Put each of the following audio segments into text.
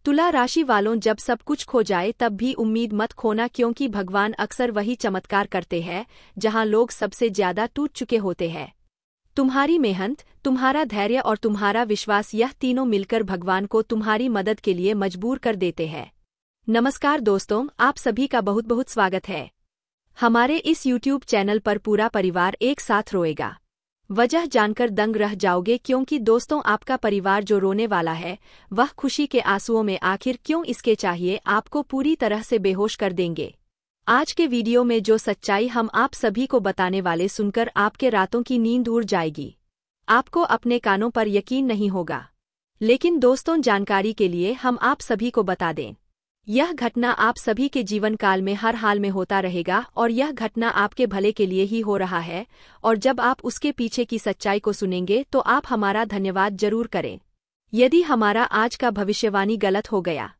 तुला राशि वालों, जब सब कुछ खो जाए तब भी उम्मीद मत खोना, क्योंकि भगवान अक्सर वही चमत्कार करते हैं जहां लोग सबसे ज्यादा टूट चुके होते हैं। तुम्हारी मेहनत, तुम्हारा धैर्य और तुम्हारा विश्वास, यह तीनों मिलकर भगवान को तुम्हारी मदद के लिए मजबूर कर देते हैं। नमस्कार दोस्तों, आप सभी का बहुत बहुत स्वागत है। हमारे इस YouTube चैनल पर पूरा परिवार एक साथ रोएगा। वजह जानकर दंग रह जाओगे, क्योंकि दोस्तों आपका परिवार जो रोने वाला है वह खुशी के आंसुओं में आखिर क्यों इसके चाहिए आपको पूरी तरह से बेहोश कर देंगे। आज के वीडियो में जो सच्चाई हम आप सभी को बताने वाले सुनकर आपके रातों की नींद उड़ जाएगी। आपको अपने कानों पर यकीन नहीं होगा, लेकिन दोस्तों जानकारी के लिए हम आप सभी को बता दें, यह घटना आप सभी के जीवन काल में हर हाल में होता रहेगा और यह घटना आपके भले के लिए ही हो रहा है। और जब आप उसके पीछे की सच्चाई को सुनेंगे तो आप हमारा धन्यवाद जरूर करें। यदि हमारा आज का भविष्यवाणी गलत हो गया,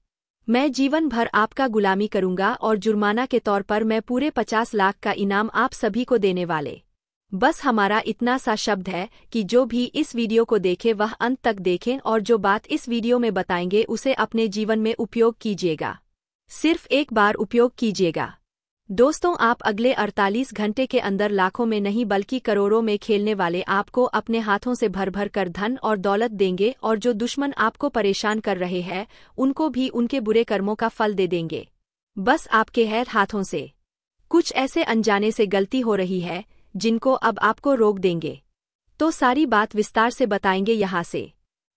मैं जीवन भर आपका गुलामी करूंगा और जुर्माना के तौर पर मैं पूरे 50 लाख का इनाम आप सभी को देने वाले। बस हमारा इतना सा शब्द है कि जो भी इस वीडियो को देखे वह अंत तक देखें और जो बात इस वीडियो में बताएंगे उसे अपने जीवन में उपयोग कीजिएगा। सिर्फ एक बार उपयोग कीजिएगा। दोस्तों, आप अगले 48 घंटे के अंदर लाखों में नहीं बल्कि करोड़ों में खेलने वाले आपको अपने हाथों से भर भर कर धन और दौलत देंगे, और जो दुश्मन आपको परेशान कर रहे हैं उनको भी उनके बुरे कर्मों का फल दे देंगे। बस आपके हाथों से कुछ ऐसे अनजाने से गलती हो रही है जिनको अब आपको रोक देंगे। तो सारी बात विस्तार से बताएंगे यहाँ से।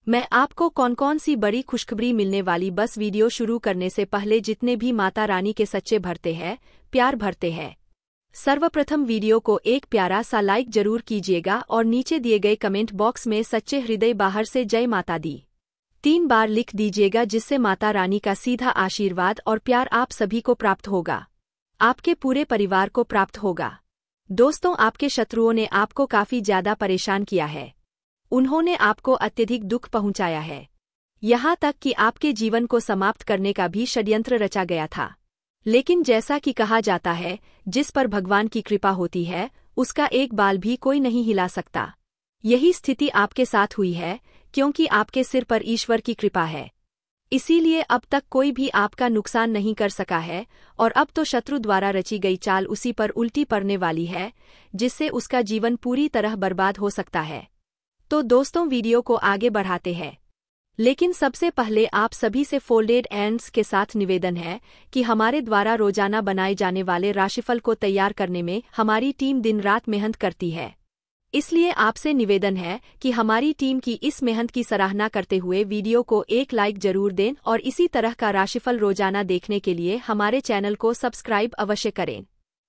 मैं आपको कौन कौन सी बड़ी खुशखबरी मिलने वाली। बस वीडियो शुरू करने से पहले जितने भी माता रानी के सच्चे भरते हैं, प्यार भरते हैं, सर्वप्रथम वीडियो को एक प्यारा सा लाइक जरूर कीजिएगा और नीचे दिए गए कमेंट बॉक्स में सच्चे हृदय बाहर से जय माता दी 3 बार लिख दीजिएगा, जिससे माता रानी का सीधा आशीर्वाद और प्यार आप सभी को प्राप्त होगा, आपके पूरे परिवार को प्राप्त होगा। दोस्तों, आपके शत्रुओं ने आपको काफी ज्यादा परेशान किया है। उन्होंने आपको अत्यधिक दुख पहुंचाया है, यहाँ तक कि आपके जीवन को समाप्त करने का भी षड्यंत्र रचा गया था। लेकिन जैसा कि कहा जाता है, जिस पर भगवान की कृपा होती है उसका एक बाल भी कोई नहीं हिला सकता। यही स्थिति आपके साथ हुई है, क्योंकि आपके सिर पर ईश्वर की कृपा है। इसीलिए अब तक कोई भी आपका नुकसान नहीं कर सका है, और अब तो शत्रु द्वारा रची गई चाल उसी पर उल्टी पड़ने वाली है, जिससे उसका जीवन पूरी तरह बर्बाद हो सकता है। तो दोस्तों, वीडियो को आगे बढ़ाते हैं, लेकिन सबसे पहले आप सभी से फोल्डेड हैंड्स के साथ निवेदन है कि हमारे द्वारा रोजाना बनाए जाने वाले राशिफल को तैयार करने में हमारी टीम दिन रात मेहनत करती है। इसलिए आपसे निवेदन है कि हमारी टीम की इस मेहनत की सराहना करते हुए वीडियो को एक लाइक जरूर दें, और इसी तरह का राशिफल रोजाना देखने के लिए हमारे चैनल को सब्सक्राइब अवश्य करें।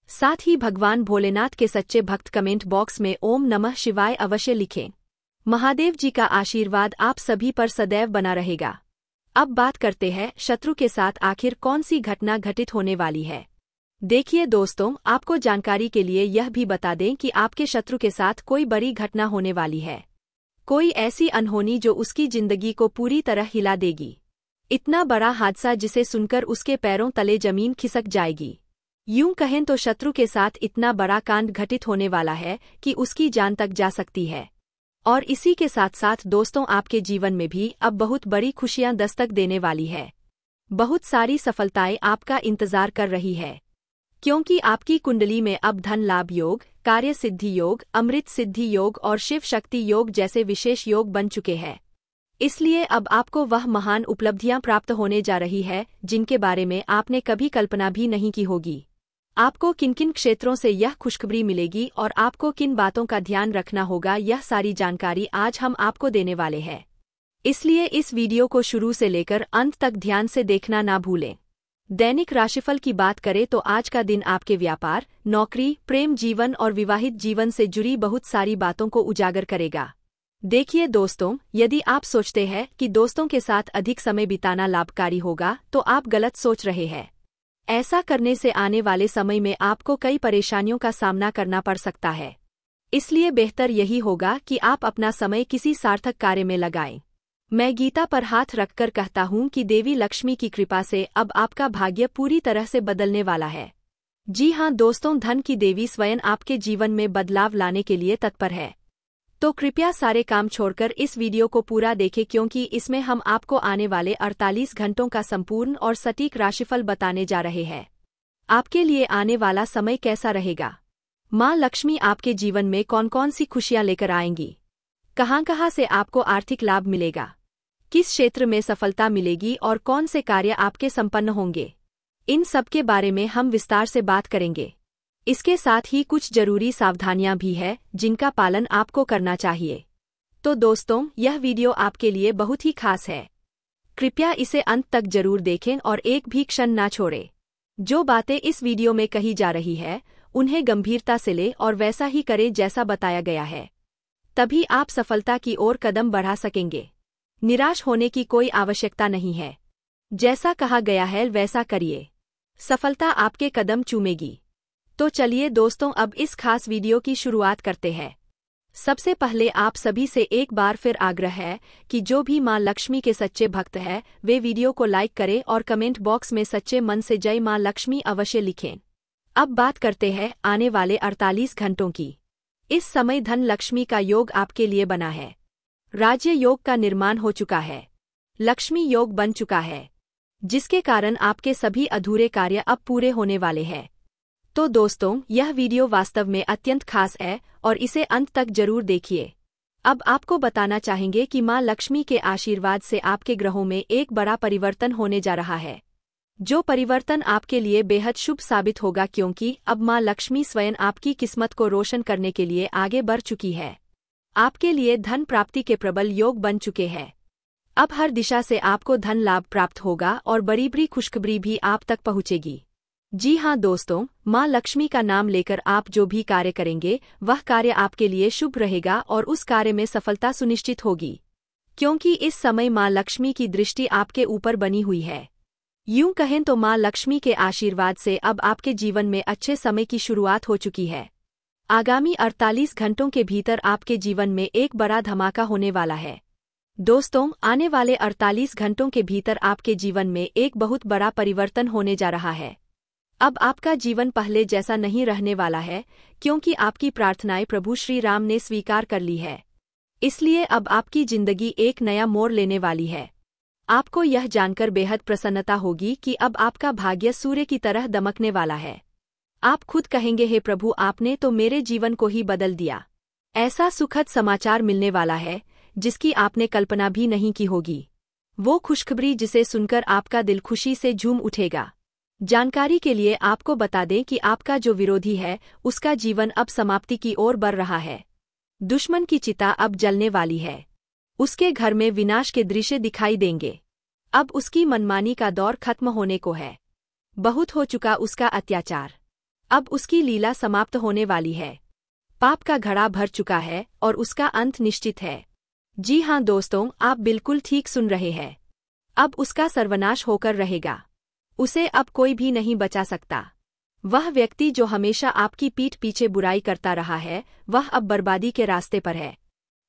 साथ ही भगवान भोलेनाथ के सच्चे भक्त कमेंट बॉक्स में ओम नमः शिवाय अवश्य लिखें। महादेव जी का आशीर्वाद आप सभी पर सदैव बना रहेगा। अब बात करते हैं शत्रु के साथ आखिर कौन सी घटना घटित होने वाली है। देखिए दोस्तों, आपको जानकारी के लिए यह भी बता दें कि आपके शत्रु के साथ कोई बड़ी घटना होने वाली है, कोई ऐसी अनहोनी जो उसकी जिंदगी को पूरी तरह हिला देगी। इतना बड़ा हादसा जिसे सुनकर उसके पैरों तले जमीन खिसक जाएगी। यूं कहें तो शत्रु के साथ इतना बड़ा कांड घटित होने वाला है कि उसकी जान तक जा सकती है। और इसी के साथ साथ दोस्तों, आपके जीवन में भी अब बहुत बड़ी खुशियां दस्तक देने वाली है। बहुत सारी सफलताएं आपका इंतजार कर रही है, क्योंकि आपकी कुंडली में अब धन लाभ योग, कार्य सिद्धि योग, अमृत सिद्धि योग और शिव शक्ति योग जैसे विशेष योग बन चुके हैं। इसलिए अब आपको वह महान उपलब्धियां प्राप्त होने जा रही है जिनके बारे में आपने कभी कल्पना भी नहीं की होगी। आपको किन किन क्षेत्रों से यह खुशखबरी मिलेगी और आपको किन बातों का ध्यान रखना होगा, यह सारी जानकारी आज हम आपको देने वाले हैं। इसलिए इस वीडियो को शुरू से लेकर अंत तक ध्यान से देखना ना भूलें। दैनिक राशिफल की बात करें तो आज का दिन आपके व्यापार, नौकरी, प्रेम जीवन और विवाहित जीवन से जुड़ी बहुत सारी बातों को उजागर करेगा। देखिए दोस्तों, यदि आप सोचते हैं कि दोस्तों के साथ अधिक समय बिताना लाभकारी होगा तो आप गलत सोच रहे हैं। ऐसा करने से आने वाले समय में आपको कई परेशानियों का सामना करना पड़ सकता है। इसलिए बेहतर यही होगा कि आप अपना समय किसी सार्थक कार्य में लगाएं। मैं गीता पर हाथ रखकर कहता हूं कि देवी लक्ष्मी की कृपा से अब आपका भाग्य पूरी तरह से बदलने वाला है। जी हां दोस्तों, धन की देवी स्वयं आपके जीवन में बदलाव लाने के लिए तत्पर है। तो कृपया सारे काम छोड़कर इस वीडियो को पूरा देखें क्योंकि इसमें हम आपको आने वाले 48 घंटों का संपूर्ण और सटीक राशिफल बताने जा रहे हैं। आपके लिए आने वाला समय कैसा रहेगा? माँ लक्ष्मी आपके जीवन में कौन कौन सी खुशियाँ लेकर आएंगी? कहाँ से आपको आर्थिक लाभ मिलेगा? किस क्षेत्र में सफलता मिलेगी और कौन से कार्य आपके संपन्न होंगे? इन सब के बारे में हम विस्तार से बात करेंगे। इसके साथ ही कुछ जरूरी सावधानियां भी हैं जिनका पालन आपको करना चाहिए। तो दोस्तों, यह वीडियो आपके लिए बहुत ही खास है। कृपया इसे अंत तक जरूर देखें और एक भी क्षण ना छोड़ें। जो बातें इस वीडियो में कही जा रही है उन्हें गंभीरता से लें और वैसा ही करें जैसा बताया गया है। तभी आप सफलता की ओर कदम बढ़ा सकेंगे। निराश होने की कोई आवश्यकता नहीं है। जैसा कहा गया है वैसा करिए, सफलता आपके कदम चूमेगी। तो चलिए दोस्तों, अब इस खास वीडियो की शुरुआत करते हैं। सबसे पहले आप सभी से एक बार फिर आग्रह है कि जो भी माँ लक्ष्मी के सच्चे भक्त हैं वे वीडियो को लाइक करें और कमेंट बॉक्स में सच्चे मन से जय माँ लक्ष्मी अवश्य लिखें। अब बात करते हैं आने वाले 48 घंटों की। इस समय धन लक्ष्मी का योग आपके लिए बना है। राज्य योग का निर्माण हो चुका है। लक्ष्मी योग बन चुका है, जिसके कारण आपके सभी अधूरे कार्य अब पूरे होने वाले हैं। तो दोस्तों, यह वीडियो वास्तव में अत्यंत खास है और इसे अंत तक जरूर देखिए। अब आपको बताना चाहेंगे कि माँ लक्ष्मी के आशीर्वाद से आपके ग्रहों में एक बड़ा परिवर्तन होने जा रहा है, जो परिवर्तन आपके लिए बेहद शुभ साबित होगा क्योंकि अब माँ लक्ष्मी स्वयं आपकी किस्मत को रोशन करने के लिए आगे बढ़ चुकी है। आपके लिए धन प्राप्ति के प्रबल योग बन चुके हैं। अब हर दिशा से आपको धन लाभ प्राप्त होगा और बड़ी खुशखबरी भी आप तक पहुंचेगी। जी हाँ दोस्तों, माँ लक्ष्मी का नाम लेकर आप जो भी कार्य करेंगे वह कार्य आपके लिए शुभ रहेगा और उस कार्य में सफलता सुनिश्चित होगी, क्योंकि इस समय माँ लक्ष्मी की दृष्टि आपके ऊपर बनी हुई है। यूं कहें तो माँ लक्ष्मी के आशीर्वाद से अब आपके जीवन में अच्छे समय की शुरुआत हो चुकी है। आगामी 48 घंटों के भीतर आपके जीवन में एक बड़ा धमाका होने वाला है। दोस्तों, आने वाले 48 घंटों के भीतर आपके जीवन में एक बहुत बड़ा परिवर्तन होने जा रहा है। अब आपका जीवन पहले जैसा नहीं रहने वाला है, क्योंकि आपकी प्रार्थनाएं प्रभु श्री राम ने स्वीकार कर ली है। इसलिए अब आपकी जिंदगी एक नया मोड़ लेने वाली है। आपको यह जानकर बेहद प्रसन्नता होगी कि अब आपका भाग्य सूर्य की तरह दमकने वाला है। आप खुद कहेंगे, हे प्रभु, आपने तो मेरे जीवन को ही बदल दिया। ऐसा सुखद समाचार मिलने वाला है जिसकी आपने कल्पना भी नहीं की होगी। वो खुशखबरी जिसे सुनकर आपका दिल खुशी से झूम उठेगा। जानकारी के लिए आपको बता दें कि आपका जो विरोधी है उसका जीवन अब समाप्ति की ओर बढ़ रहा है। दुश्मन की चिता अब जलने वाली है। उसके घर में विनाश के दृश्य दिखाई देंगे। अब उसकी मनमानी का दौर खत्म होने को है। बहुत हो चुका उसका अत्याचार। अब उसकी लीला समाप्त होने वाली है। पाप का घड़ा भर चुका है और उसका अंत निश्चित है। जी हाँ दोस्तों, आप बिल्कुल ठीक सुन रहे हैं। अब उसका सर्वनाश होकर रहेगा। उसे अब कोई भी नहीं बचा सकता। वह व्यक्ति जो हमेशा आपकी पीठ पीछे बुराई करता रहा है वह अब बर्बादी के रास्ते पर है।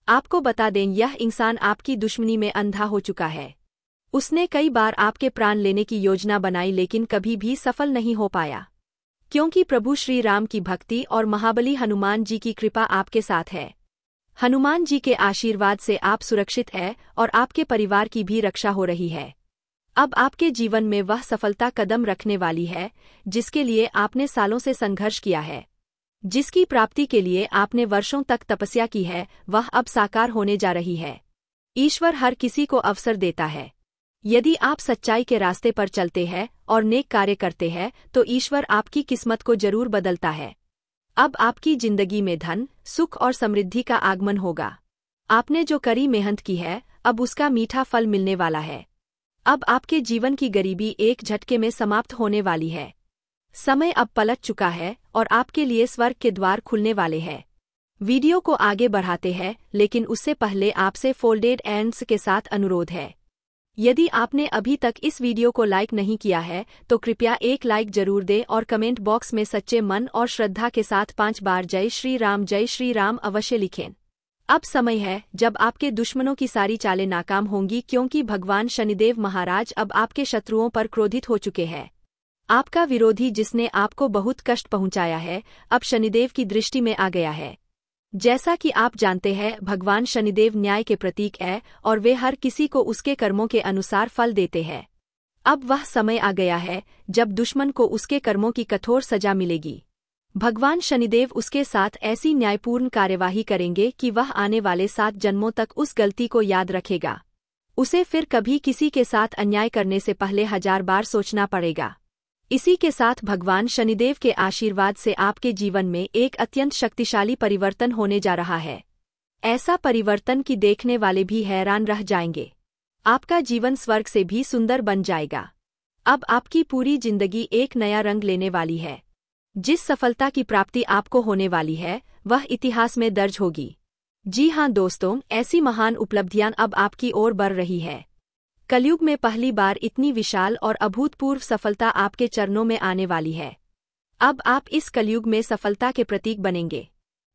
आपको बता दें, यह इंसान आपकी दुश्मनी में अंधा हो चुका है। उसने कई बार आपके प्राण लेने की योजना बनाई लेकिन कभी भी सफल नहीं हो पाया, क्योंकि प्रभु श्री राम की भक्ति और महाबली हनुमान जी की कृपा आपके साथ है। हनुमान जी के आशीर्वाद से आप सुरक्षित हैं और आपके परिवार की भी रक्षा हो रही है। अब आपके जीवन में वह सफलता कदम रखने वाली है जिसके लिए आपने सालों से संघर्ष किया है, जिसकी प्राप्ति के लिए आपने वर्षों तक तपस्या की है, वह अब साकार होने जा रही है। ईश्वर हर किसी को अवसर देता है। यदि आप सच्चाई के रास्ते पर चलते हैं और नेक कार्य करते हैं तो ईश्वर आपकी किस्मत को जरूर बदलता है। अब आपकी जिंदगी में धन, सुख और समृद्धि का आगमन होगा। आपने जो कड़ी मेहनत की है अब उसका मीठा फल मिलने वाला है। अब आपके जीवन की गरीबी एक झटके में समाप्त होने वाली है। समय अब पलट चुका है और आपके लिए स्वर्ग के द्वार खुलने वाले हैं। वीडियो को आगे बढ़ाते हैं, लेकिन उससे पहले आपसे फोल्डेड हैंड्स के साथ अनुरोध है। यदि आपने अभी तक इस वीडियो को लाइक नहीं किया है तो कृपया एक लाइक जरूर दें और कमेंट बॉक्स में सच्चे मन और श्रद्धा के साथ 5 बार जय श्री राम अवश्य लिखें। अब समय है जब आपके दुश्मनों की सारी चालें नाकाम होंगी, क्योंकि भगवान शनिदेव महाराज अब आपके शत्रुओं पर क्रोधित हो चुके हैं। आपका विरोधी जिसने आपको बहुत कष्ट पहुंचाया है अब शनिदेव की दृष्टि में आ गया है। जैसा कि आप जानते हैं, भगवान शनिदेव न्याय के प्रतीक है और वे हर किसी को उसके कर्मों के अनुसार फल देते हैं। अब वह समय आ गया है जब दुश्मन को उसके कर्मों की कठोर सजा मिलेगी। भगवान शनिदेव उसके साथ ऐसी न्यायपूर्ण कार्यवाही करेंगे कि वह आने वाले 7 जन्मों तक उस गलती को याद रखेगा। उसे फिर कभी किसी के साथ अन्याय करने से पहले 1000 बार सोचना पड़ेगा। इसी के साथ भगवान शनिदेव के आशीर्वाद से आपके जीवन में एक अत्यंत शक्तिशाली परिवर्तन होने जा रहा है। ऐसा परिवर्तन कि देखने वाले भी हैरान रह जाएंगे। आपका जीवन स्वर्ग से भी सुंदर बन जाएगा। अब आपकी पूरी जिंदगी एक नया रंग लेने वाली है। जिस सफलता की प्राप्ति आपको होने वाली है वह इतिहास में दर्ज होगी। जी हाँ दोस्तों, ऐसी महान उपलब्धियां अब आपकी ओर बढ़ रही है। कलयुग में पहली बार इतनी विशाल और अभूतपूर्व सफलता आपके चरणों में आने वाली है। अब आप इस कलयुग में सफलता के प्रतीक बनेंगे।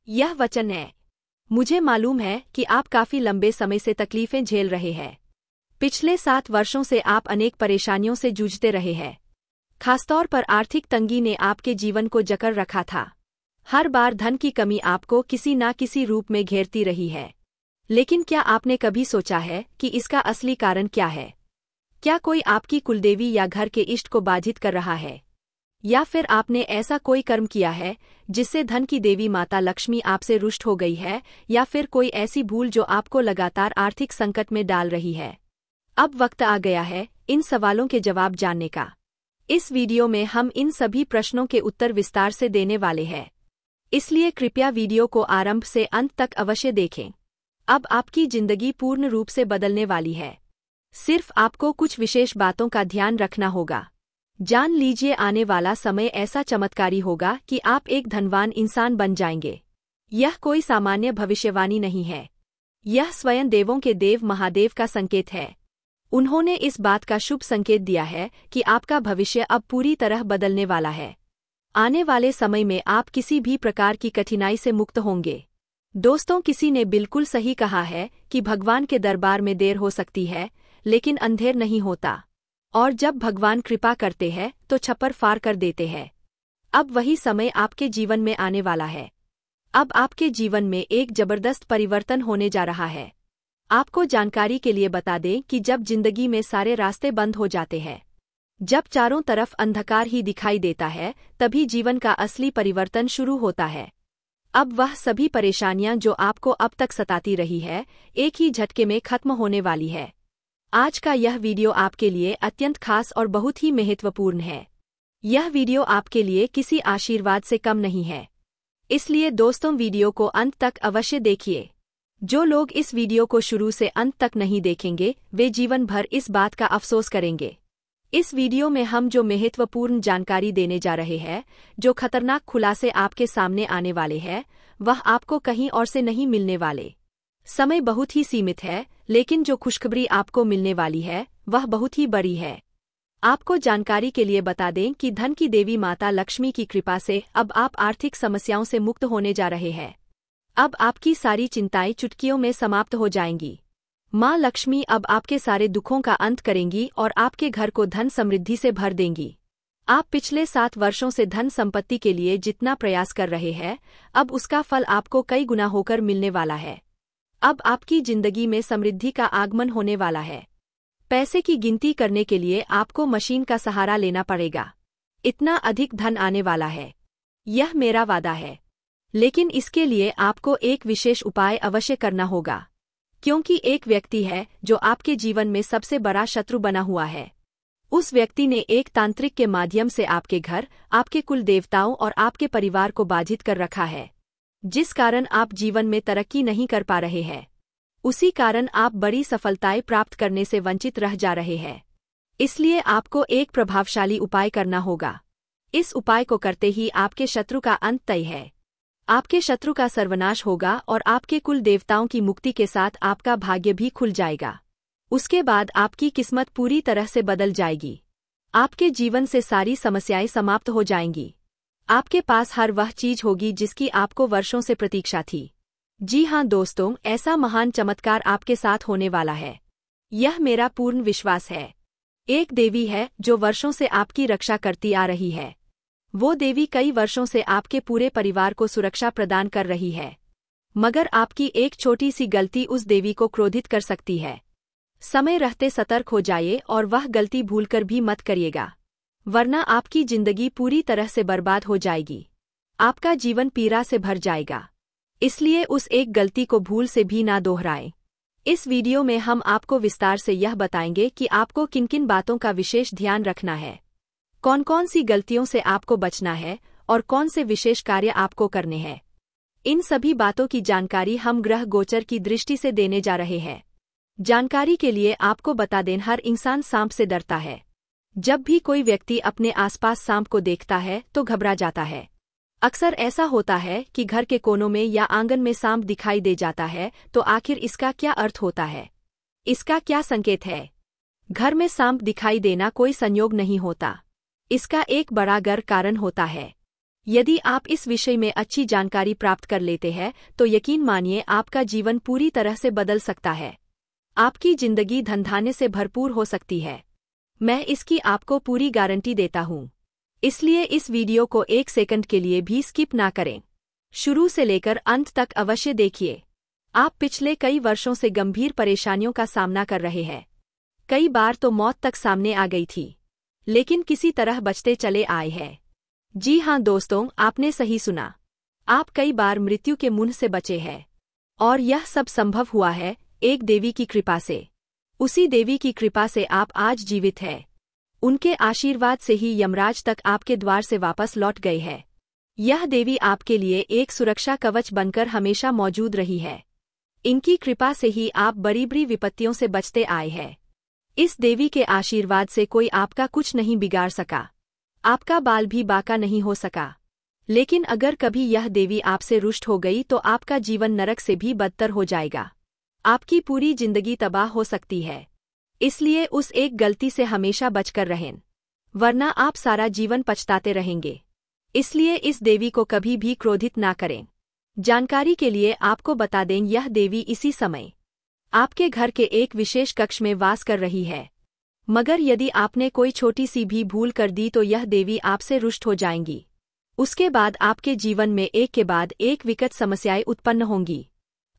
यह वचन है। मुझे मालूम है कि आप काफी लंबे समय से तकलीफें झेल रहे हैं। पिछले 7 वर्षों से आप अनेक परेशानियों से जूझते रहे हैं। खासतौर पर आर्थिक तंगी ने आपके जीवन को जकड़ रखा था। हर बार धन की कमी आपको किसी न किसी रूप में घेरती रही है। लेकिन क्या आपने कभी सोचा है कि इसका असली कारण क्या है? क्या कोई आपकी कुलदेवी या घर के इष्ट को बाधित कर रहा है? या फिर आपने ऐसा कोई कर्म किया है जिससे धन की देवी माता लक्ष्मी आपसे रुष्ट हो गई है? या फिर कोई ऐसी भूल जो आपको लगातार आर्थिक संकट में डाल रही है? अब वक्त आ गया है इन सवालों के जवाब जानने का। इस वीडियो में हम इन सभी प्रश्नों के उत्तर विस्तार से देने वाले हैं। इसलिए कृपया वीडियो को आरंभ से अंत तक अवश्य देखें। अब आपकी जिंदगी पूर्ण रूप से बदलने वाली है। सिर्फ आपको कुछ विशेष बातों का ध्यान रखना होगा। जान लीजिए, आने वाला समय ऐसा चमत्कारी होगा कि आप एक धनवान इंसान बन जाएंगे। यह कोई सामान्य भविष्यवाणी नहीं है। यह स्वयं देवों के देव महादेव का संकेत है। उन्होंने इस बात का शुभ संकेत दिया है कि आपका भविष्य अब पूरी तरह बदलने वाला है। आने वाले समय में आप किसी भी प्रकार की कठिनाई से मुक्त होंगे। दोस्तों, किसी ने बिल्कुल सही कहा है कि भगवान के दरबार में देर हो सकती है लेकिन अंधेर नहीं होता। और जब भगवान कृपा करते हैं तो छप्पर फाड़ कर देते हैं। अब वही समय आपके जीवन में आने वाला है। अब आपके जीवन में एक जबरदस्त परिवर्तन होने जा रहा है। आपको जानकारी के लिए बता दें कि जब जिंदगी में सारे रास्ते बंद हो जाते हैं, जब चारों तरफ अंधकार ही दिखाई देता है, तभी जीवन का असली परिवर्तन शुरू होता है। अब वह सभी परेशानियां जो आपको अब तक सताती रही है, एक ही झटके में खत्म होने वाली है। आज का यह वीडियो आपके लिए अत्यंत खास और बहुत ही महत्वपूर्ण है। यह वीडियो आपके लिए किसी आशीर्वाद से कम नहीं है। इसलिए दोस्तों, वीडियो को अंत तक अवश्य देखिए। जो लोग इस वीडियो को शुरू से अंत तक नहीं देखेंगे वे जीवन भर इस बात का अफसोस करेंगे। इस वीडियो में हम जो महत्वपूर्ण जानकारी देने जा रहे हैं, जो खतरनाक खुलासे आपके सामने आने वाले हैं, वह आपको कहीं और से नहीं मिलने वाले। समय बहुत ही सीमित है, लेकिन जो खुशखबरी आपको मिलने वाली है वह बहुत ही बड़ी है। आपको जानकारी के लिए बता दें कि धन की देवी माता लक्ष्मी की कृपा से अब आप आर्थिक समस्याओं से मुक्त होने जा रहे हैं। अब आपकी सारी चिंताएं चुटकियों में समाप्त हो जाएंगी। माँ लक्ष्मी अब आपके सारे दुखों का अंत करेंगी और आपके घर को धन समृद्धि से भर देंगी। आप पिछले 7 वर्षों से धन संपत्ति के लिए जितना प्रयास कर रहे हैं, अब उसका फल आपको कई गुना होकर मिलने वाला है। अब आपकी जिंदगी में समृद्धि का आगमन होने वाला है। पैसे की गिनती करने के लिए आपको मशीन का सहारा लेना पड़ेगा। इतना अधिक धन आने वाला है, यह मेरा वादा है। लेकिन इसके लिए आपको एक विशेष उपाय अवश्य करना होगा, क्योंकि एक व्यक्ति है जो आपके जीवन में सबसे बड़ा शत्रु बना हुआ है। उस व्यक्ति ने एक तांत्रिक के माध्यम से आपके घर, आपके कुल देवताओं और आपके परिवार को बाधित कर रखा है, जिस कारण आप जीवन में तरक्की नहीं कर पा रहे हैं। उसी कारण आप बड़ी सफलताएं प्राप्त करने से वंचित रह जा रहे हैं। इसलिए आपको एक प्रभावशाली उपाय करना होगा। इस उपाय को करते ही आपके शत्रु का अंत तय है। आपके शत्रु का सर्वनाश होगा और आपके कुल देवताओं की मुक्ति के साथ आपका भाग्य भी खुल जाएगा। उसके बाद आपकी किस्मत पूरी तरह से बदल जाएगी। आपके जीवन से सारी समस्याएं समाप्त हो जाएंगी। आपके पास हर वह चीज होगी जिसकी आपको वर्षों से प्रतीक्षा थी। जी हाँ दोस्तों, ऐसा महान चमत्कार आपके साथ होने वाला है। यह मेरा पूर्ण विश्वास है। एक देवी है जो वर्षों से आपकी रक्षा करती आ रही है। वो देवी कई वर्षों से आपके पूरे परिवार को सुरक्षा प्रदान कर रही है। मगर आपकी एक छोटी सी गलती उस देवी को क्रोधित कर सकती है। समय रहते सतर्क हो जाइए और वह गलती भूलकर भी मत करिएगा, वरना आपकी जिंदगी पूरी तरह से बर्बाद हो जाएगी। आपका जीवन पीड़ा से भर जाएगा। इसलिए उस एक गलती को भूल से भी ना दोहराएं। इस वीडियो में हम आपको विस्तार से यह बताएंगे कि आपको किन किन बातों का विशेष ध्यान रखना है, कौन कौन सी गलतियों से आपको बचना है और कौन से विशेष कार्य आपको करने हैं। इन सभी बातों की जानकारी हम ग्रह गोचर की दृष्टि से देने जा रहे हैं। जानकारी के लिए आपको बता दें, हर इंसान सांप से डरता है। जब भी कोई व्यक्ति अपने आसपास सांप को देखता है तो घबरा जाता है। अक्सर ऐसा होता है कि घर के कोनों में या आंगन में सांप दिखाई दे जाता है, तो आखिर इसका क्या अर्थ होता है, इसका क्या संकेत है? घर में सांप दिखाई देना कोई संयोग नहीं होता, इसका एक बड़ा गहरा कारण होता है। यदि आप इस विषय में अच्छी जानकारी प्राप्त कर लेते हैं तो यकीन मानिए आपका जीवन पूरी तरह से बदल सकता है। आपकी जिंदगी धन-धान्य से भरपूर हो सकती है। मैं इसकी आपको पूरी गारंटी देता हूँ। इसलिए इस वीडियो को एक सेकंड के लिए भी स्किप ना करें। शुरू से लेकर अंत तक अवश्य देखिए। आप पिछले कई वर्षों से गंभीर परेशानियों का सामना कर रहे हैं। कई बार तो मौत तक सामने आ गई थी, लेकिन किसी तरह बचते चले आए हैं। जी हाँ दोस्तों, आपने सही सुना। आप कई बार मृत्यु के मुंह से बचे हैं, और यह सब संभव हुआ है एक देवी की कृपा से। उसी देवी की कृपा से आप आज जीवित हैं। उनके आशीर्वाद से ही यमराज तक आपके द्वार से वापस लौट गए हैं। यह देवी आपके लिए एक सुरक्षा कवच बनकर हमेशा मौजूद रही है। इनकी कृपा से ही आप बड़ी बड़ी विपत्तियों से बचते आए हैं। इस देवी के आशीर्वाद से कोई आपका कुछ नहीं बिगाड़ सका, आपका बाल भी बाका नहीं हो सका। लेकिन अगर कभी यह देवी आपसे रुष्ट हो गई तो आपका जीवन नरक से भी बदतर हो जाएगा। आपकी पूरी जिंदगी तबाह हो सकती है। इसलिए उस एक गलती से हमेशा बचकर रहें, वरना आप सारा जीवन पछताते रहेंगे। इसलिए इस देवी को कभी भी क्रोधित ना करें। जानकारी के लिए आपको बता दें, यह देवी इसी समय आपके घर के एक विशेष कक्ष में वास कर रही है। मगर यदि आपने कोई छोटी सी भी भूल कर दी तो यह देवी आपसे रुष्ट हो जाएंगी। उसके बाद आपके जीवन में एक के बाद एक विकट समस्याएं उत्पन्न होंगी।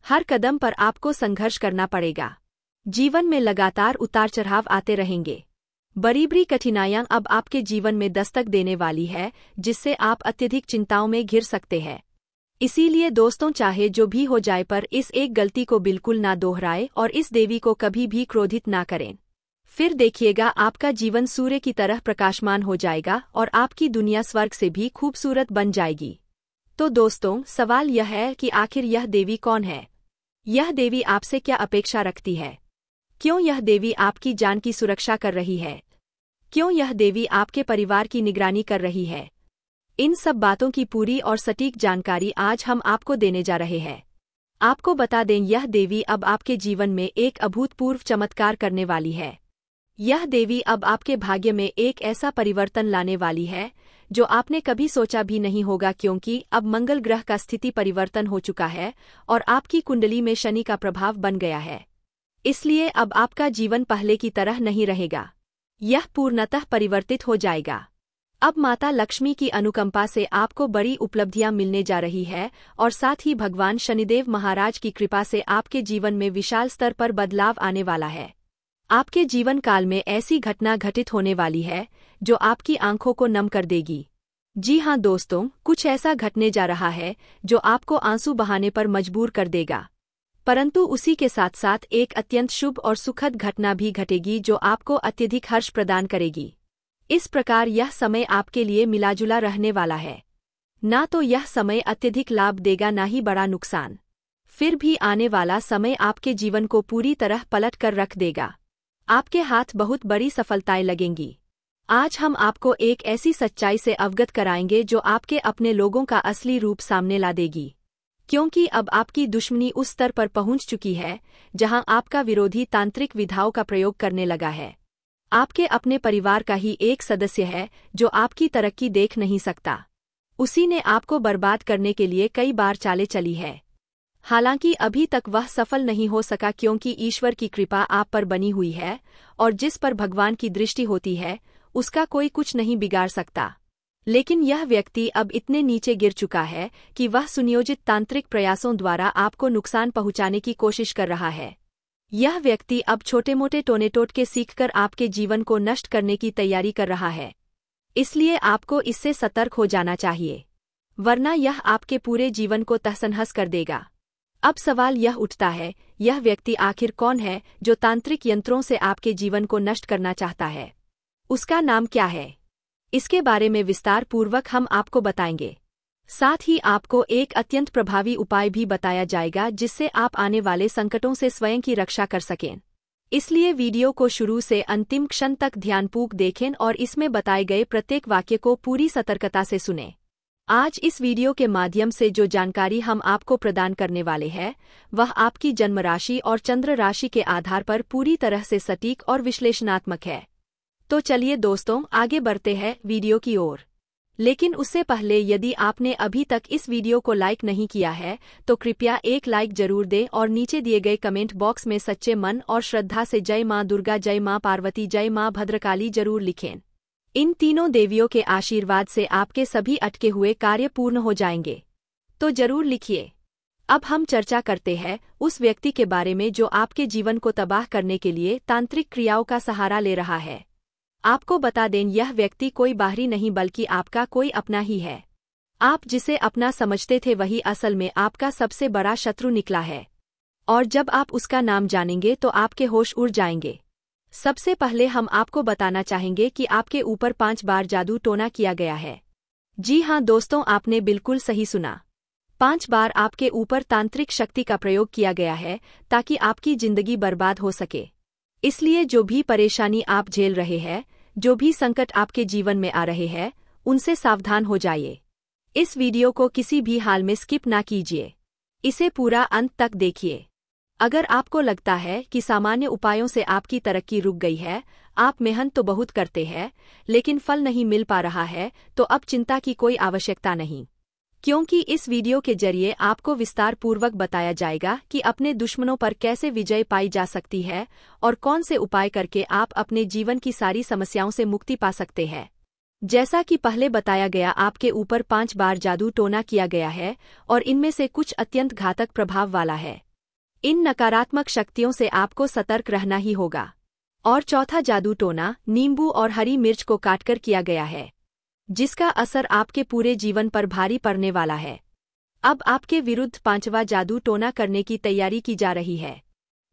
हर कदम पर आपको संघर्ष करना पड़ेगा। जीवन में लगातार उतार चढ़ाव आते रहेंगे। बड़ी बड़ी कठिनाइयां अब आपके जीवन में दस्तक देने वाली है, जिससे आप अत्यधिक चिंताओं में घिर सकते हैं। इसीलिए दोस्तों, चाहे जो भी हो जाए पर इस एक गलती को बिल्कुल ना दोहराएं और इस देवी को कभी भी क्रोधित ना करें। फिर देखिएगा आपका जीवन सूर्य की तरह प्रकाशमान हो जाएगा और आपकी दुनिया स्वर्ग से भी खूबसूरत बन जाएगी। तो दोस्तों, सवाल यह है कि आखिर यह देवी कौन है? यह देवी आपसे क्या अपेक्षा रखती है? क्यों यह देवी आपकी जान की सुरक्षा कर रही है? क्यों यह देवी आपके परिवार की निगरानी कर रही है? इन सब बातों की पूरी और सटीक जानकारी आज हम आपको देने जा रहे हैं। आपको बता दें, यह देवी अब आपके जीवन में एक अभूतपूर्व चमत्कार करने वाली है। यह देवी अब आपके भाग्य में एक ऐसा परिवर्तन लाने वाली है जो आपने कभी सोचा भी नहीं होगा, क्योंकि अब मंगल ग्रह का स्थिति परिवर्तन हो चुका है और आपकी कुंडली में शनि का प्रभाव बन गया है। इसलिए अब आपका जीवन पहले की तरह नहीं रहेगा, यह पूर्णतः परिवर्तित हो जाएगा। अब माता लक्ष्मी की अनुकंपा से आपको बड़ी उपलब्धियां मिलने जा रही है और साथ ही भगवान शनिदेव महाराज की कृपा से आपके जीवन में विशाल स्तर पर बदलाव आने वाला है। आपके जीवन काल में ऐसी घटना घटित होने वाली है जो आपकी आंखों को नम कर देगी। जी हाँ दोस्तों, कुछ ऐसा घटने जा रहा है जो आपको आंसू बहाने पर मजबूर कर देगा। परंतु उसी के साथ साथ एक अत्यंत शुभ और सुखद घटना भी घटेगी जो आपको अत्यधिक हर्ष प्रदान करेगी। इस प्रकार यह समय आपके लिए मिलाजुला रहने वाला है। ना तो यह समय अत्यधिक लाभ देगा, ना ही बड़ा नुकसान। फिर भी आने वाला समय आपके जीवन को पूरी तरह पलट कर रख देगा। आपके हाथ बहुत बड़ी सफलताएं लगेंगी। आज हम आपको एक ऐसी सच्चाई से अवगत कराएंगे जो आपके अपने लोगों का असली रूप सामने ला देगी। क्योंकि अब आपकी दुश्मनी उस स्तर पर पहुंच चुकी है जहां आपका विरोधी तांत्रिक विधाओं का प्रयोग करने लगा है। आपके अपने परिवार का ही एक सदस्य है जो आपकी तरक्की देख नहीं सकता। उसी ने आपको बर्बाद करने के लिए कई बार चालें चली है। हालांकि अभी तक वह सफल नहीं हो सका, क्योंकि ईश्वर की कृपा आप पर बनी हुई है और जिस पर भगवान की दृष्टि होती है उसका कोई कुछ नहीं बिगाड़ सकता। लेकिन यह व्यक्ति अब इतने नीचे गिर चुका है कि वह सुनियोजित तांत्रिक प्रयासों द्वारा आपको नुकसान पहुंचाने की कोशिश कर रहा है। यह व्यक्ति अब छोटे मोटे टोने टोटके सीखकर आपके जीवन को नष्ट करने की तैयारी कर रहा है। इसलिए आपको इससे सतर्क हो जाना चाहिए, वरना यह आपके पूरे जीवन को तहस-नहस कर देगा। अब सवाल यह उठता है, यह व्यक्ति आखिर कौन है जो तांत्रिक यंत्रों से आपके जीवन को नष्ट करना चाहता है? उसका नाम क्या है? इसके बारे में विस्तार पूर्वक हम आपको बताएंगे। साथ ही आपको एक अत्यंत प्रभावी उपाय भी बताया जाएगा जिससे आप आने वाले संकटों से स्वयं की रक्षा कर सकें। इसलिए वीडियो को शुरू से अंतिम क्षण तक ध्यानपूर्वक देखें और इसमें बताए गए प्रत्येक वाक्य को पूरी सतर्कता से सुनें। आज इस वीडियो के माध्यम से जो जानकारी हम आपको प्रदान करने वाले हैं, वह आपकी जन्म राशि और चंद्र राशि के आधार पर पूरी तरह से सटीक और विश्लेषणात्मक है। तो चलिए दोस्तों, आगे बढ़ते हैं वीडियो की ओर। लेकिन उससे पहले यदि आपने अभी तक इस वीडियो को लाइक नहीं किया है तो कृपया एक लाइक जरूर दें और नीचे दिए गए कमेंट बॉक्स में सच्चे मन और श्रद्धा से जय मां दुर्गा, जय मां पार्वती, जय मां भद्रकाली जरूर लिखें। इन तीनों देवियों के आशीर्वाद से आपके सभी अटके हुए कार्य पूर्ण हो जाएंगे, तो जरूर लिखिए। अब हम चर्चा करते हैं उस व्यक्ति के बारे में जो आपके जीवन को तबाह करने के लिए तांत्रिक क्रियाओं का सहारा ले रहा है। आपको बता दें, यह व्यक्ति कोई बाहरी नहीं बल्कि आपका कोई अपना ही है। आप जिसे अपना समझते थे वही असल में आपका सबसे बड़ा शत्रु निकला है। और जब आप उसका नाम जानेंगे तो आपके होश उड़ जाएंगे। सबसे पहले हम आपको बताना चाहेंगे कि आपके ऊपर 5 बार जादू टोना किया गया है। जी हाँ दोस्तों, आपने बिल्कुल सही सुना। 5 बार आपके ऊपर तांत्रिक शक्ति का प्रयोग किया गया है ताकि आपकी जिंदगी बर्बाद हो सके। इसलिए जो भी परेशानी आप झेल रहे हैं, जो भी संकट आपके जीवन में आ रहे हैं, उनसे सावधान हो जाइए। इस वीडियो को किसी भी हाल में स्किप ना कीजिए, इसे पूरा अंत तक देखिए। अगर आपको लगता है कि सामान्य उपायों से आपकी तरक्की रुक गई है, आप मेहनत तो बहुत करते हैं लेकिन फल नहीं मिल पा रहा है, तो अब चिंता की कोई आवश्यकता नहीं, क्योंकि इस वीडियो के जरिए आपको विस्तार पूर्वक बताया जाएगा कि अपने दुश्मनों पर कैसे विजय पाई जा सकती है और कौन से उपाय करके आप अपने जीवन की सारी समस्याओं से मुक्ति पा सकते हैं। जैसा कि पहले बताया गया, आपके ऊपर 5 बार जादू टोना किया गया है और इनमें से कुछ अत्यंत घातक प्रभाव वाला है। इन नकारात्मक शक्तियों से आपको सतर्क रहना ही होगा। और चौथा जादू टोना नींबू और हरी मिर्च को काटकर किया गया है, जिसका असर आपके पूरे जीवन पर भारी पड़ने वाला है। अब आपके विरुद्ध 5वां जादू टोना करने की तैयारी की जा रही है।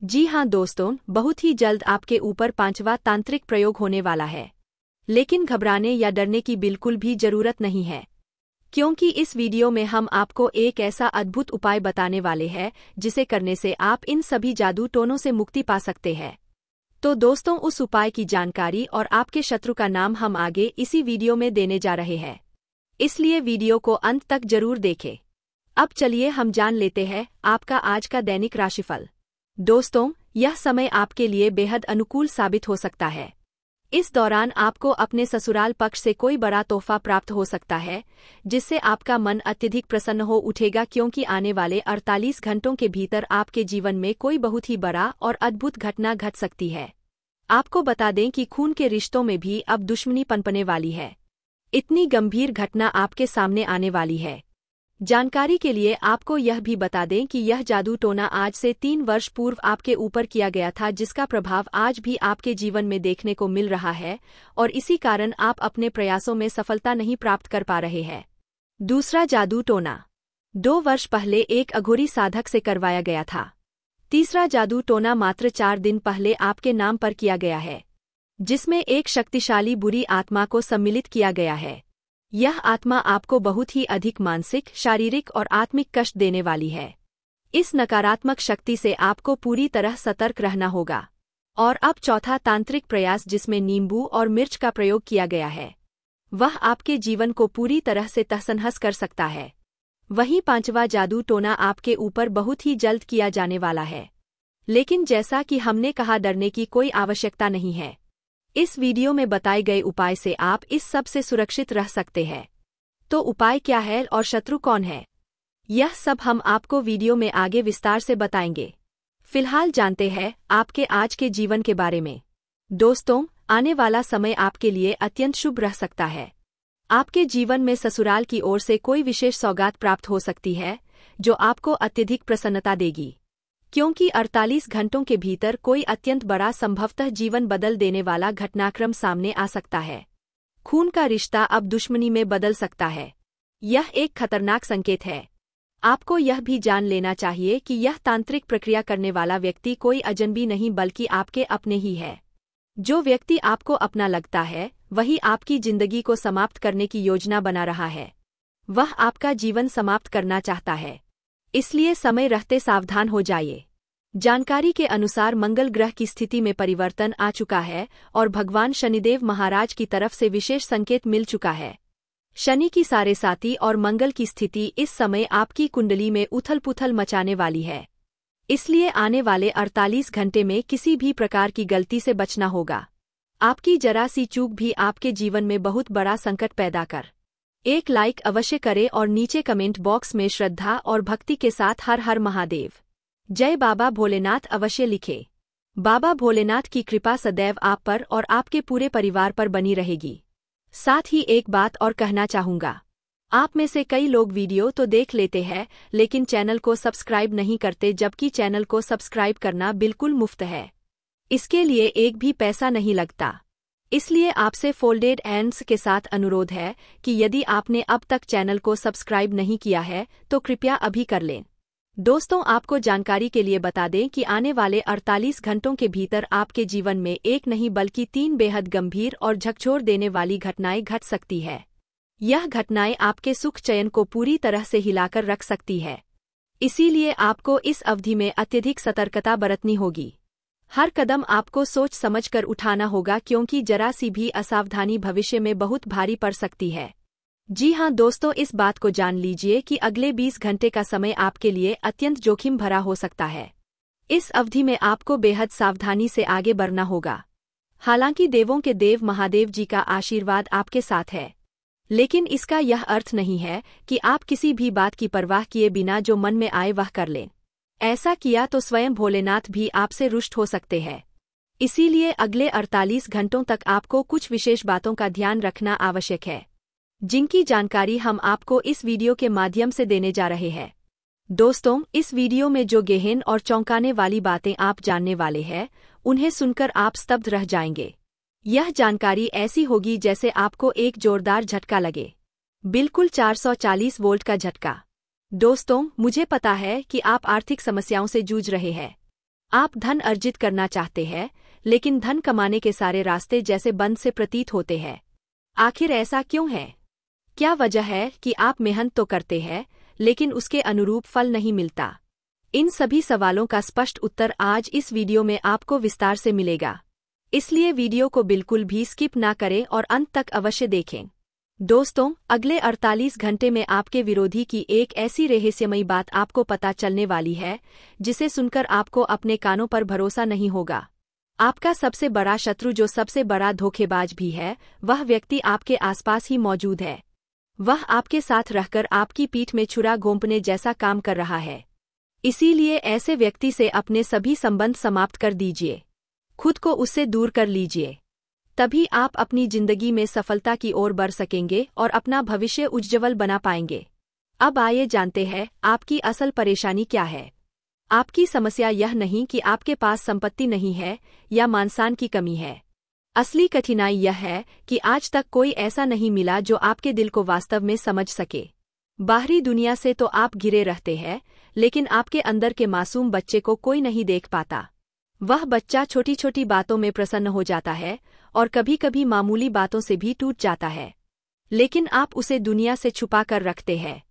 जी हाँ दोस्तों, बहुत ही जल्द आपके ऊपर 5वां तांत्रिक प्रयोग होने वाला है। लेकिन घबराने या डरने की बिल्कुल भी जरूरत नहीं है, क्योंकि इस वीडियो में हम आपको एक ऐसा अद्भुत उपाय बताने वाले हैं जिसे करने से आप इन सभी जादू टोनों से मुक्ति पा सकते हैं। तो दोस्तों, उस उपाय की जानकारी और आपके शत्रु का नाम हम आगे इसी वीडियो में देने जा रहे हैं, इसलिए वीडियो को अंत तक जरूर देखें। अब चलिए हम जान लेते हैं आपका आज का दैनिक राशिफल। दोस्तों, यह समय आपके लिए बेहद अनुकूल साबित हो सकता है। इस दौरान आपको अपने ससुराल पक्ष से कोई बड़ा तोहफा प्राप्त हो सकता है, जिससे आपका मन अत्यधिक प्रसन्न हो उठेगा, क्योंकि आने वाले 48 घंटों के भीतर आपके जीवन में कोई बहुत ही बड़ा और अद्भुत घटना घट सकती है। आपको बता दें कि खून के रिश्तों में भी अब दुश्मनी पनपने वाली है। इतनी गंभीर घटना आपके सामने आने वाली है। जानकारी के लिए आपको यह भी बता दें कि यह जादू टोना आज से 3 वर्ष पूर्व आपके ऊपर किया गया था, जिसका प्रभाव आज भी आपके जीवन में देखने को मिल रहा है और इसी कारण आप अपने प्रयासों में सफलता नहीं प्राप्त कर पा रहे हैं। दूसरा जादू टोना 2 वर्ष पहले एक अघोरी साधक से करवाया गया था। तीसरा जादू टोना मात्र 4 दिन पहले आपके नाम पर किया गया है, जिसमें एक शक्तिशाली बुरी आत्मा को सम्मिलित किया गया है। यह आत्मा आपको बहुत ही अधिक मानसिक, शारीरिक और आत्मिक कष्ट देने वाली है। इस नकारात्मक शक्ति से आपको पूरी तरह सतर्क रहना होगा। और अब चौथा तांत्रिक प्रयास, जिसमें नींबू और मिर्च का प्रयोग किया गया है, वह आपके जीवन को पूरी तरह से तहस-नहस कर सकता है। वहीं 5वां जादू टोना आपके ऊपर बहुत ही जल्द किया जाने वाला है। लेकिन जैसा कि हमने कहा, डरने की कोई आवश्यकता नहीं है। इस वीडियो में बताए गए उपाय से आप इस सब से सुरक्षित रह सकते हैं। तो उपाय क्या है और शत्रु कौन है, यह सब हम आपको वीडियो में आगे विस्तार से बताएंगे। फिलहाल जानते हैं आपके आज के जीवन के बारे में। दोस्तों, आने वाला समय आपके लिए अत्यंत शुभ रह सकता है। आपके जीवन में ससुराल की ओर से कोई विशेष सौगात प्राप्त हो सकती है जो आपको अत्यधिक प्रसन्नता देगी, क्योंकि 48 घंटों के भीतर कोई अत्यंत बड़ा संभवतः जीवन बदल देने वाला घटनाक्रम सामने आ सकता है। खून का रिश्ता अब दुश्मनी में बदल सकता है। यह एक खतरनाक संकेत है। आपको यह भी जान लेना चाहिए कि यह तांत्रिक प्रक्रिया करने वाला व्यक्ति कोई अजनबी नहीं बल्कि आपके अपने ही है। जो व्यक्ति आपको अपना लगता है वही आपकी जिंदगी को समाप्त करने की योजना बना रहा है। वह आपका जीवन समाप्त करना चाहता है, इसलिए समय रहते सावधान हो जाइए। जानकारी के अनुसार मंगल ग्रह की स्थिति में परिवर्तन आ चुका है और भगवान शनिदेव महाराज की तरफ से विशेष संकेत मिल चुका है। शनि की साढ़े साती और मंगल की स्थिति इस समय आपकी कुंडली में उथल-पुथल मचाने वाली है, इसलिए आने वाले 48 घंटे में किसी भी प्रकार की गलती से बचना होगा। आपकी जरा सी चूक भी आपके जीवन में बहुत बड़ा संकट पैदा कर। एक लाइक अवश्य करें और नीचे कमेंट बॉक्स में श्रद्धा और भक्ति के साथ हर हर महादेव, जय बाबा भोलेनाथ अवश्य लिखें। बाबा भोलेनाथ की कृपा सदैव आप पर और आपके पूरे परिवार पर बनी रहेगी। साथ ही एक बात और कहना चाहूँगा, आप में से कई लोग वीडियो तो देख लेते हैं लेकिन चैनल को सब्सक्राइब नहीं करते, जबकि चैनल को सब्सक्राइब करना बिल्कुल मुफ्त है। इसके लिए एक भी पैसा नहीं लगता। इसलिए आपसे फोल्डेड हैंड्स के साथ अनुरोध है कि यदि आपने अब तक चैनल को सब्सक्राइब नहीं किया है तो कृपया अभी कर लें। दोस्तों, आपको जानकारी के लिए बता दें कि आने वाले 48 घंटों के भीतर आपके जीवन में एक नहीं बल्कि 3 बेहद गंभीर और झकझोर देने वाली घटनाएं घट सकती है। यह घटनाएं आपके सुख चयन को पूरी तरह से हिलाकर रख सकती है। इसीलिए आपको इस अवधि में अत्यधिक सतर्कता बरतनी होगी। हर कदम आपको सोच समझकर उठाना होगा, क्योंकि जरा सी भी असावधानी भविष्य में बहुत भारी पड़ सकती है। जी हां दोस्तों, इस बात को जान लीजिए कि अगले 20 घंटे का समय आपके लिए अत्यंत जोखिम भरा हो सकता है। इस अवधि में आपको बेहद सावधानी से आगे बढ़ना होगा। हालांकि देवों के देव महादेव जी का आशीर्वाद आपके साथ है, लेकिन इसका यह अर्थ नहीं है कि आप किसी भी बात की परवाह किए बिना जो मन में आए वह कर लें। ऐसा किया तो स्वयं भोलेनाथ भी आपसे रुष्ट हो सकते हैं। इसीलिए अगले 48 घंटों तक आपको कुछ विशेष बातों का ध्यान रखना आवश्यक है, जिनकी जानकारी हम आपको इस वीडियो के माध्यम से देने जा रहे हैं। दोस्तों, इस वीडियो में जो गहन और चौंकाने वाली बातें आप जानने वाले हैं, उन्हें सुनकर आप स्तब्ध रह जाएंगे। यह जानकारी ऐसी होगी जैसे आपको एक जोरदार झटका लगे, बिल्कुल 440 वोल्ट का झटका। दोस्तों, मुझे पता है कि आप आर्थिक समस्याओं से जूझ रहे हैं। आप धन अर्जित करना चाहते हैं, लेकिन धन कमाने के सारे रास्ते जैसे बंद से प्रतीत होते हैं। आखिर ऐसा क्यों है? क्या वजह है कि आप मेहनत तो करते हैं लेकिन उसके अनुरूप फल नहीं मिलता? इन सभी सवालों का स्पष्ट उत्तर आज इस वीडियो में आपको विस्तार से मिलेगा, इसलिए वीडियो को बिल्कुल भी स्किप ना करें और अंत तक अवश्य देखें। दोस्तों, अगले 48 घंटे में आपके विरोधी की एक ऐसी रहस्यमयी बात आपको पता चलने वाली है जिसे सुनकर आपको अपने कानों पर भरोसा नहीं होगा। आपका सबसे बड़ा शत्रु, जो सबसे बड़ा धोखेबाज भी है, वह व्यक्ति आपके आसपास ही मौजूद है। वह आपके साथ रहकर आपकी पीठ में छुरा घोंपने जैसा काम कर रहा है। इसीलिए ऐसे व्यक्ति से अपने सभी संबंध समाप्त कर दीजिए, खुद को उससे दूर कर लीजिए। तभी आप अपनी जिंदगी में सफलता की ओर बढ़ सकेंगे और अपना भविष्य उज्ज्वल बना पाएंगे। अब आइए जानते हैं आपकी असल परेशानी क्या है। आपकी समस्या यह नहीं कि आपके पास संपत्ति नहीं है या मानसान की कमी है। असली कठिनाई यह है कि आज तक कोई ऐसा नहीं मिला जो आपके दिल को वास्तव में समझ सके। बाहरी दुनिया से तो आप घिरे रहते हैं, लेकिन आपके अंदर के मासूम बच्चे को कोई नहीं देख पाता। वह बच्चा छोटी छोटी बातों में प्रसन्न हो जाता है और कभी कभी मामूली बातों से भी टूट जाता है, लेकिन आप उसे दुनिया से छुपा कर रखते हैं।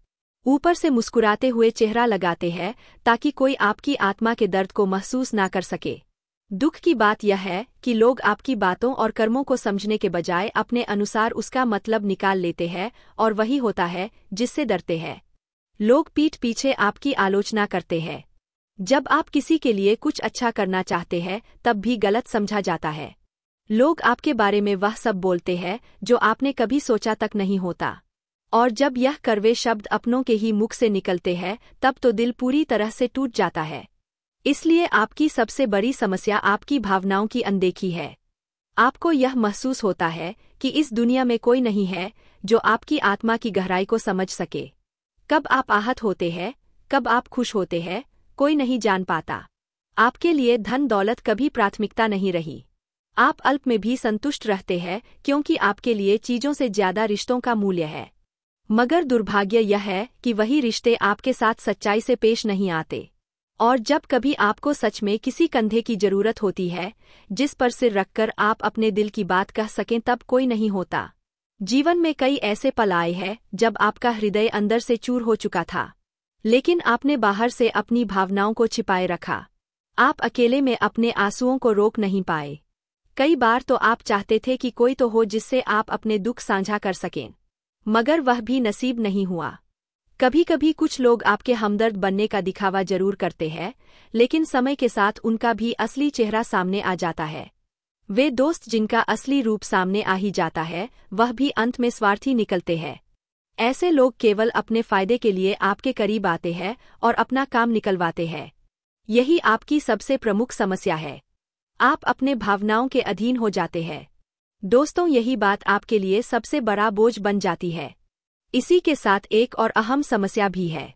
ऊपर से मुस्कुराते हुए चेहरा लगाते हैं ताकि कोई आपकी आत्मा के दर्द को महसूस ना कर सके। दुख की बात यह है कि लोग आपकी बातों और कर्मों को समझने के बजाय अपने अनुसार उसका मतलब निकाल लेते हैं, और वही होता है जिससे डरते हैं। लोग पीठ पीछे आपकी आलोचना करते हैं। जब आप किसी के लिए कुछ अच्छा करना चाहते हैं तब भी गलत समझा जाता है। लोग आपके बारे में वह सब बोलते हैं जो आपने कभी सोचा तक नहीं होता, और जब यह कड़वे शब्द अपनों के ही मुख से निकलते हैं तब तो दिल पूरी तरह से टूट जाता है। इसलिए आपकी सबसे बड़ी समस्या आपकी भावनाओं की अनदेखी है। आपको यह महसूस होता है कि इस दुनिया में कोई नहीं है जो आपकी आत्मा की गहराई को समझ सके। कब आप आहत होते हैं, कब आप खुश होते हैं, कोई नहीं जान पाता। आपके लिए धन दौलत कभी प्राथमिकता नहीं रही। आप अल्प में भी संतुष्ट रहते हैं क्योंकि आपके लिए चीजों से ज्यादा रिश्तों का मूल्य है। मगर दुर्भाग्य यह है कि वही रिश्ते आपके साथ सच्चाई से पेश नहीं आते। और जब कभी आपको सच में किसी कंधे की जरूरत होती है जिस पर सिर रखकर आप अपने दिल की बात कह सकें, तब कोई नहीं होता। जीवन में कई ऐसे पल आए हैं जब आपका हृदय अंदर से चूर हो चुका था, लेकिन आपने बाहर से अपनी भावनाओं को छिपाए रखा। आप अकेले में अपने आंसुओं को रोक नहीं पाए। कई बार तो आप चाहते थे कि कोई तो हो जिससे आप अपने दुख साझा कर सकें, मगर वह भी नसीब नहीं हुआ। कभी कभी कुछ लोग आपके हमदर्द बनने का दिखावा जरूर करते हैं, लेकिन समय के साथ उनका भी असली चेहरा सामने आ जाता है। वे दोस्त जिनका असली रूप सामने आ ही जाता है, वह भी अंत में स्वार्थी निकलते हैं। ऐसे लोग केवल अपने फायदे के लिए आपके करीब आते हैं और अपना काम निकलवाते हैं। यही आपकी सबसे प्रमुख समस्या है। आप अपने भावनाओं के अधीन हो जाते हैं। दोस्तों, यही बात आपके लिए सबसे बड़ा बोझ बन जाती है। इसी के साथ एक और अहम समस्या भी है,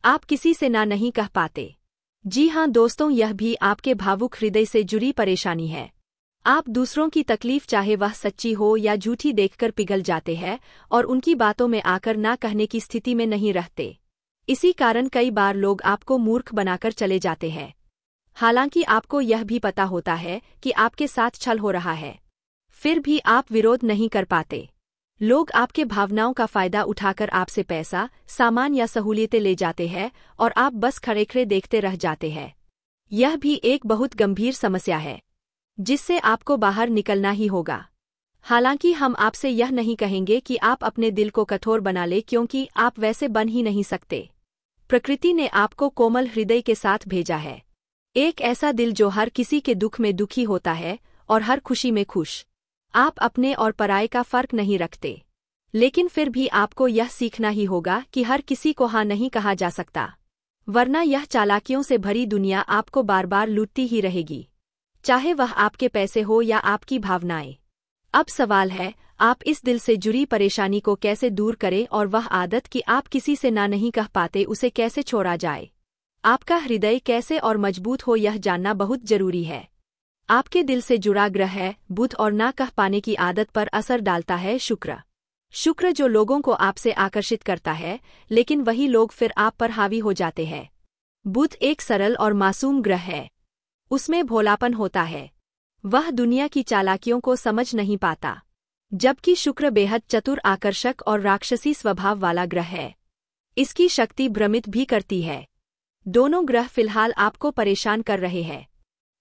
आप किसी से ना नहीं कह पाते। जी हाँ दोस्तों, यह भी आपके भावुक हृदय से जुड़ी परेशानी है। आप दूसरों की तकलीफ, चाहे वह सच्ची हो या झूठी, देखकर पिघल जाते हैं और उनकी बातों में आकर ना कहने की स्थिति में नहीं रहते। इसी कारण कई बार लोग आपको मूर्ख बनाकर चले जाते हैं, हालांकि आपको यह भी पता होता है कि आपके साथ छल हो रहा है। फिर भी आप विरोध नहीं कर पाते। लोग आपके भावनाओं का फायदा उठाकर आपसे पैसा, सामान या सहूलियतें ले जाते हैं और आप बस खड़े खड़े देखते रह जाते हैं। यह भी एक बहुत गंभीर समस्या है जिससे आपको बाहर निकलना ही होगा। हालांकि हम आपसे यह नहीं कहेंगे कि आप अपने दिल को कठोर बना ले, क्योंकि आप वैसे बन ही नहीं सकते। प्रकृति ने आपको कोमल हृदय के साथ भेजा है, एक ऐसा दिल जो हर किसी के दुख में दुखी होता है और हर खुशी में खुश। आप अपने और पराये का फर्क नहीं रखते, लेकिन फिर भी आपको यह सीखना ही होगा कि हर किसी को हाँ नहीं कहा जा सकता, वरना यह चालाकियों से भरी दुनिया आपको बार बार लूटती ही रहेगी, चाहे वह आपके पैसे हो या आपकी भावनाएं। अब सवाल है, आप इस दिल से जुड़ी परेशानी को कैसे दूर करें और वह आदत कि आप किसी से ना नहीं कह पाते, उसे कैसे छोड़ा जाए। आपका हृदय कैसे और मजबूत हो, यह जानना बहुत जरूरी है। आपके दिल से जुड़ा ग्रह है बुध, और ना कह पाने की आदत पर असर डालता है शुक्र जो लोगों को आपसे आकर्षित करता है, लेकिन वही लोग फिर आप पर हावी हो जाते हैं। बुध एक सरल और मासूम ग्रह है, उसमें भोलापन होता है, वह दुनिया की चालाकियों को समझ नहीं पाता, जबकि शुक्र बेहद चतुर, आकर्षक और राक्षसी स्वभाव वाला ग्रह है। इसकी शक्ति भ्रमित भी करती है। दोनों ग्रह फिलहाल आपको परेशान कर रहे हैं।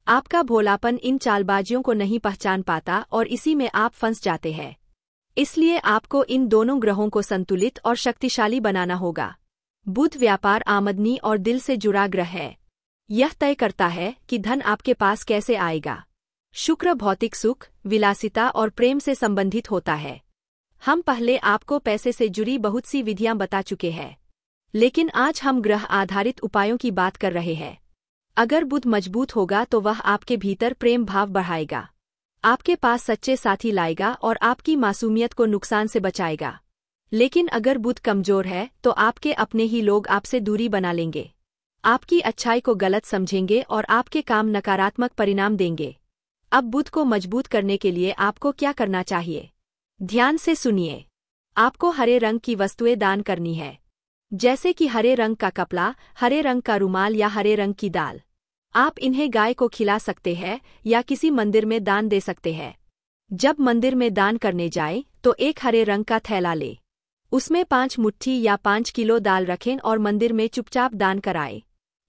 आपका भोलापन इन चालबाजियों को नहीं पहचान पाता और इसी में आप फंस जाते हैं। इसलिए आपको इन दोनों ग्रहों को संतुलित और शक्तिशाली बनाना होगा। बुध व्यापार, आमदनी और दिल से जुड़ा ग्रह है, यह तय करता है कि धन आपके पास कैसे आएगा। शुक्र भौतिक सुख, विलासिता और प्रेम से संबंधित होता है। हम पहले आपको पैसे से जुड़ी बहुत सी विधियां बता चुके हैं, लेकिन आज हम ग्रह आधारित उपायों की बात कर रहे हैं। अगर बुध मजबूत होगा तो वह आपके भीतर प्रेम भाव बढ़ाएगा, आपके पास सच्चे साथी लाएगा और आपकी मासूमियत को नुकसान से बचाएगा। लेकिन अगर बुध कमजोर है तो आपके अपने ही लोग आपसे दूरी बना लेंगे, आपकी अच्छाई को गलत समझेंगे और आपके काम नकारात्मक परिणाम देंगे। अब बुध को मजबूत करने के लिए आपको क्या करना चाहिए, ध्यान से सुनिए। आपको हरे रंग की वस्तुएं दान करनी है, जैसे कि हरे रंग का कपड़ा, हरे रंग का रुमाल या हरे रंग की दाल। आप इन्हें गाय को खिला सकते हैं या किसी मंदिर में दान दे सकते हैं। जब मंदिर में दान करने जाए तो एक हरे रंग का थैला ले, उसमें 5 मुट्ठी या 5 किलो दाल रखें और मंदिर में चुपचाप दान कराएं।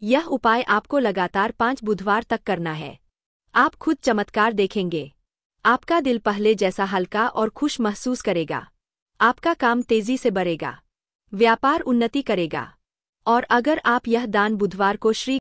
यह उपाय आपको लगातार 5 बुधवार तक करना है। आप खुद चमत्कार देखेंगे। आपका दिल पहले जैसा हल्का और खुश महसूस करेगा, आपका काम तेजी से बढ़ेगा, व्यापार उन्नति करेगा। और अगर आप यह दान बुधवार को श्री